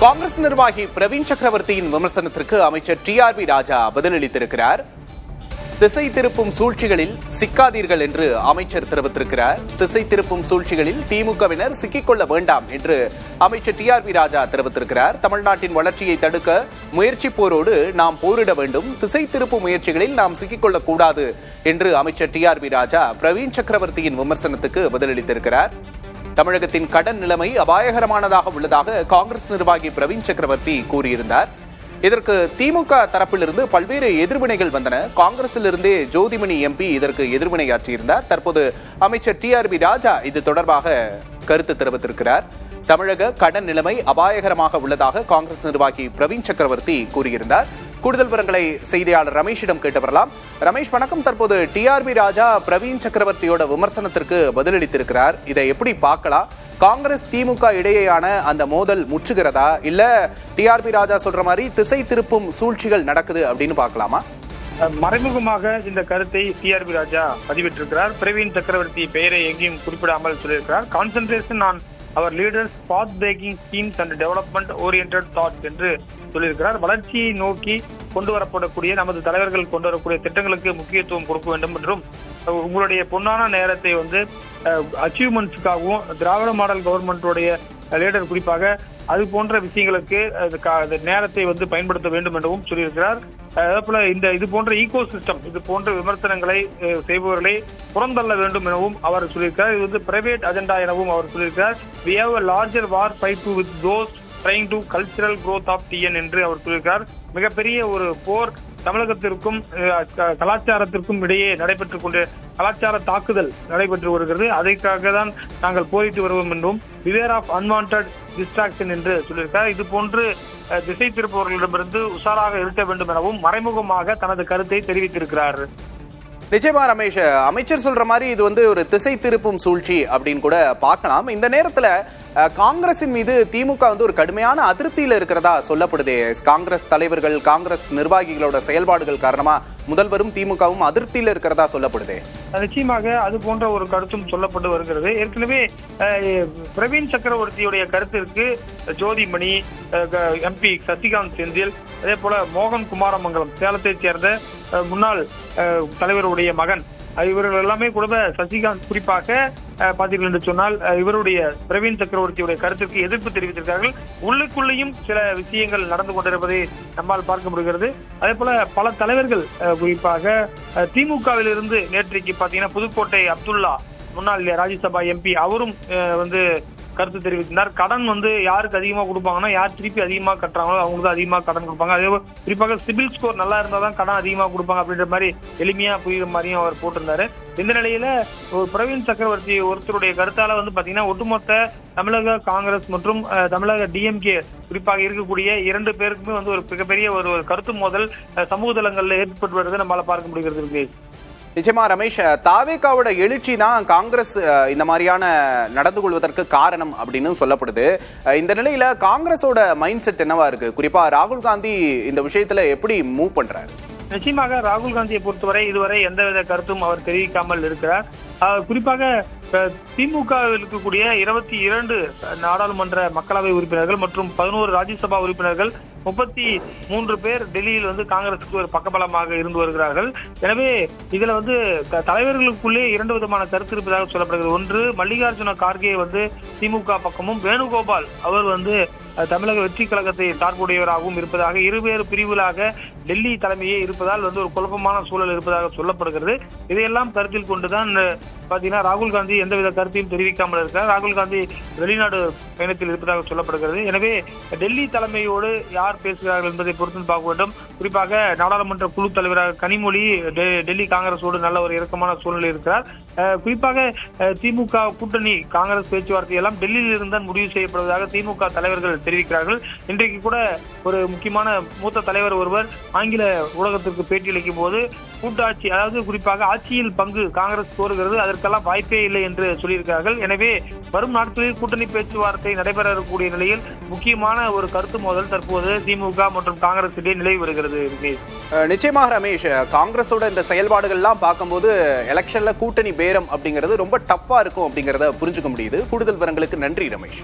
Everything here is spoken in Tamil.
காங்கிரஸ் நிர்வாகி பிரவீன் சக்கரவர்த்தியின் விமர்சனத்திற்கு அமைச்சர் டிஆர்பி ராஜா பதிலளித்திருக்கிறார். திசை திருப்பும் சூழ்ச்சிகளில் சிக்காதீர்கள் என்று அமைச்சர் தெரிவித்திருக்கிறார். திசை திருப்பும் சூழ்ச்சிகளில் திமுகவினர் சிக்கிக்கொள்ள வேண்டாம் என்று அமைச்சர் டிஆர்பி ராஜா தெரிவித்திருக்கிறார். தமிழ்நாட்டின் வளர்ச்சியை தடுக்க முயற்சிப்போரோடு நாம் போரிட வேண்டும், திசை திருப்பும் முயற்சிகளில் நாம் சிக்கிக்கொள்ளக் கூடாது என்று அமைச்சர் டிஆர்பி ராஜா பிரவீன் சக்கரவர்த்தியின் விமர்சனத்துக்கு பதிலளித்திருக்கிறார். தமிழகத்தின் கடன் நிலைமை அபாயகரமானதாக உள்ளதாக காங்கிரஸ் நிர்வாகி பிரவீன் சக்கரவர்த்தி கூறியிருந்தார். இதற்கு திமுக தரப்பிலிருந்து பல்வேறு எதிர்வினைகள் வந்தன. காங்கிரசிலிருந்தே ஜோதிமணி எம்பி இதற்கு எதிர்வினையாற்றியிருந்தார். தற்போது அமைச்சர் டிஆர்பி ராஜா இது தொடர்பாக கருத்து தெரிவித்திருக்கிறார். தமிழக கடன் நிலைமை அபாயகரமாக உள்ளதாக காங்கிரஸ் நிர்வாகி பிரவீன் சக்கரவர்த்தி கூறியிருந்தார். கூடுதல் விவரங்களை செய்தியாளர் ரமேஷிடம் கேட்டு வரலாம். ரமேஷ் வணக்கம். தற்போது டிஆர்பி ராஜா பிரவீன் சக்கரவர்த்தியோட விமர்சனத்திற்கு பதிலளித்திருக்கிறார். இதை எப்படி பார்க்கலாம்? காங்கிரஸ் திமுக இடையேயான அந்த மோதல் முற்றுகிறதா, இல்ல டிஆர்பி ராஜா சொல்ற மாதிரி திசை திருப்பும் சூழ்ச்சிகள் நடக்குது அப்படின்னு பார்க்கலாமா? மறைமுகமாக இந்த கருத்தை டிஆர்பி ராஜா பதிவிட்டிருக்கிறார். பிரவீன் சக்கரவர்த்தி பெயரை எங்கேயும் குறிப்பிடாமல் சொல்லியிருக்கிறார். Concentration on our leaders path breaking schemes and development oriented thoughts என்று சொல்லியிருக்கிறார். வளர்ச்சியை நோக்கி கொண்டு வரப்படக்கூடிய நமது தலைவர்கள் கொண்டு வரக்கூடிய திட்டங்களுக்கு முக்கியத்துவம் கொடுக்க வேண்டும் என்றும், உங்களுடைய பொன்னான நேரத்தை அச்சீவ்மெண்ட்ஸுக்காகவும் திராவிட மாடல் கவர்மெண்டோடைய லீடர் குறிப்பாக அது போன்ற விஷயங்களுக்கு நேரத்தை பயன்படுத்த வேண்டும் எனவும் சொல்லியிருக்கிறார். அதே போல இது போன்ற ஈகோ சிஸ்டம், இது போன்ற விமர்சனங்களை செய்பவர்களை புறந்தள்ள வேண்டும் எனவும் அவர் சொல்லியிருக்கிறார். இது பிரைவேட் அஜெண்டா எனவும் அவர் சொல்லியிருக்கிறார். We have a larger war fight with those trying to cultural growth of TN என்று அவர் சொல்லியிருக்கிறார். மிகப்பெரிய ஒரு போர் தமிழகத்திற்கும் கலாச்சாரத்திற்கும் இடையே நடைபெற்றுக் கொண்டு கலாச்சார தாக்குதல் நடைபெற்று வருகிறது. அதற்காக தான் நாங்கள் போரிட்டு வருவோம் என்றும் பிவேர் ஆஃப் அன்வான்டட் டிஸ்ட்ராக்ஷன் என்று சொல்லியிருக்கிறார். இது போன்று திசை திருப்பவர்களிடமிருந்து உஷாராக இருக்க வேண்டும் எனவும் மறைமுகமாக தனது கருத்தை தெரிவித்திருக்கிறார். நிச்சயமா ரமேஷ், அமைச்சர் சொல்ற மாதிரி இது ஒரு திசை திருப்பும் சூழ்ச்சி அப்படின்னு கூட பார்க்கலாம். இந்த நேரத்துல காங்கிரசின் மீது திமுக ஒரு கடுமையான அதிருப்தியில இருக்கிறதா சொல்லப்படுது. காங்கிரஸ் தலைவர்கள், காங்கிரஸ் நிர்வாகிகளோட செயல்பாடுகள் காரணமா முதல்வரும் திமுகவும் அதிருப்தியில இருக்கிறதா சொல்லப்படுது. நிச்சயமாக அது போன்ற ஒரு கருத்தும் சொல்லப்பட்டு வருகிறது. ஏற்கனவே பிரவீன் சக்கரவர்த்தியுடைய கருத்திற்கு ஜோதிமணி, எம்பி சசிகாந்த் செந்தில், அதே போல மோகன் குமாரமங்கலம் சேலத்தை சேர்ந்த முன்னாள் தலைவருடைய மகன், இவர்கள் எல்லாமே கூட சசிகாந்த் குறிப்பாக பார்த்தீர்கள் என்று சொன்னால் இவருடைய பிரவீன் சக்கரவர்த்தியுடைய கருத்திற்கு எதிர்ப்பு தெரிவித்திருக்கிறார்கள். உள்ளுக்குள்ளேயும் சில விஷயங்கள் நடந்து கொண்டிருப்பதை நம்மால் பார்க்க முடிகிறது. அதே போல பல தலைவர்கள் குறிப்பாக திமுகவிலிருந்து நேற்றைக்கு பார்த்தீங்கன்னா புதுக்கோட்டை அப்துல்லா முன்னாள் ராஜ்யசபா எம்பி அவரும் கருத்து தெரிவித்திருந்தார். கடன் யாருக்கு அதிகமா கொடுப்பாங்கன்னா, யார் திருப்பி அதிகமா கட்டுறாங்களோ அவங்களுக்கு அதிகமா கடன் கொடுப்பாங்க. அதே குறிப்பாக சிபில் ஸ்கோர் நல்லா இருந்தா தான் கடன் அதிகமா கொடுப்பாங்க அப்படின்ற மாதிரி எளிமையா புரியுற மாதிரியும் அவர் போட்டிருந்தாரு. இந்த நிலையில ஒரு பிரவீன் சக்கரவர்த்தி ஒருத்தருடைய கருத்தால பாத்தீங்கன்னா ஒட்டுமொத்த தமிழக காங்கிரஸ் மற்றும் தமிழக டிஎம்கே குறிப்பாக இருக்கக்கூடிய இரண்டு பேருக்குமே ஒரு மிகப்பெரிய ஒரு கருத்து மோதல் சமூக தளங்கள்ல ஏற்பட்டு வருவதை நம்மளால பார்க்க முடிகிறது. நிச்சயமா ரமேஷ், தாவேகாவோட எழுச்சி தான் காங்கிரஸ் இந்த மாதிரியான நடந்து கொள்வதற்கு காரணம் அப்படின்னு சொல்லப்படுது. இந்த நிலையில காங்கிரஸோட மைண்ட் செட் என்னவா இருக்கு? குறிப்பா ராகுல் காந்தி இந்த விஷயத்துல எப்படி மூவ் பண்றாரு? நிச்சயமாக ராகுல் காந்தியை பொறுத்தவரை இதுவரை எந்தவித கருத்தும் அவர் தெரிவிக்காமல் இருக்கிறார். குறிப்பாக திமுகவில் இருக்கக்கூடிய 22 நாடாளுமன்ற மக்களவை உறுப்பினர்கள் மற்றும் 11 ராஜ்யசபா உறுப்பினர்கள் 33 பேர் டெல்லியில் காங்கிரசுக்கு ஒரு பக்கபலமாக இருந்து வருகிறார்கள். எனவே இதுல தலைவர்களுக்குள்ளே 2 விதமான கருத்து இருப்பதாக சொல்லப்படுகிறது. ஒன்று, மல்லிகார்ஜுன கார்கே திமுக பக்கமும், வேணுகோபால் அவர் தமிழக வெற்றி கழகத்தை சார்புடையவராகவும் இருப்பதாக இருவேறு பிரிவுகளாக டெல்லி தலைமையே இருப்பதால் ஒரு குழப்பமான சூழல் இருப்பதாக சொல்லப்படுகிறது. இதையெல்லாம் கருத்தில் கொண்டுதான் பாத்தீங்கன்னா ராகுல் காந்தி எந்தவித கருத்தையும் தெரிவிக்காமல் இருக்கிறார். ராகுல் காந்தி வெளிநாடு பயணத்தில் இருப்பதாக சொல்லப்படுகிறது. எனவே டெல்லி தலைமையோடு யார் பேசுகிறார்கள் என்பதை பொறுத்து பார்க்க வேண்டும். குறிப்பாக நாடாளுமன்ற குழு தலைவராக கனிமொழி டெல்லி காங்கிரஸோடு நல்ல ஒரு இறுக்கமான சூழ்நிலை இருக்கிறார். குறிப்பாக திமுக கூட்டணி காங்கிரஸ் பேச்சுவார்த்தை எல்லாம் டெல்லியில் இருந்தால் முடிவு செய்யப்படுவதாக திமுக தலைவர்கள் தெரிவிக்கிறார்கள். இன்றைக்கு கூட ஒரு முக்கியமான மூத்த தலைவர் ஒருவர் ஆங்கில ஊடகத்திற்கு பேட்டியளிக்கும் போது கூட்டாட்சி, அதாவது குறிப்பாக ஆட்சியில் பங்கு காங்கிரஸ் கோருகிறது, அதற்கெல்லாம் வாய்ப்பே இல்லை என்று சொல்லியிருக்கிறார்கள். எனவே வரும் நாட்களில் கூட்டணி பேச்சுவார்த்தை நடைபெறக்கூடிய நிலையில் முக்கியமான ஒரு கருத்து மோதல் தற்போது திமுக மற்றும் காங்கிரஸ் இடையே நிலவி வருகிறது. நிச்சயமாக ரமேஷ், காங்கிரஸோட இந்த செயல்பாடுகள்லாம் பார்க்கும்போது எலெக்ஷன்ல கூட்டணி பேரம் அப்படிங்கிறது ரொம்ப டஃப்பா இருக்கும் அப்படிங்கிறத புரிஞ்சுக்க முடியுது. கூடுதல் விவரங்களுக்கு நன்றி ரமேஷ்.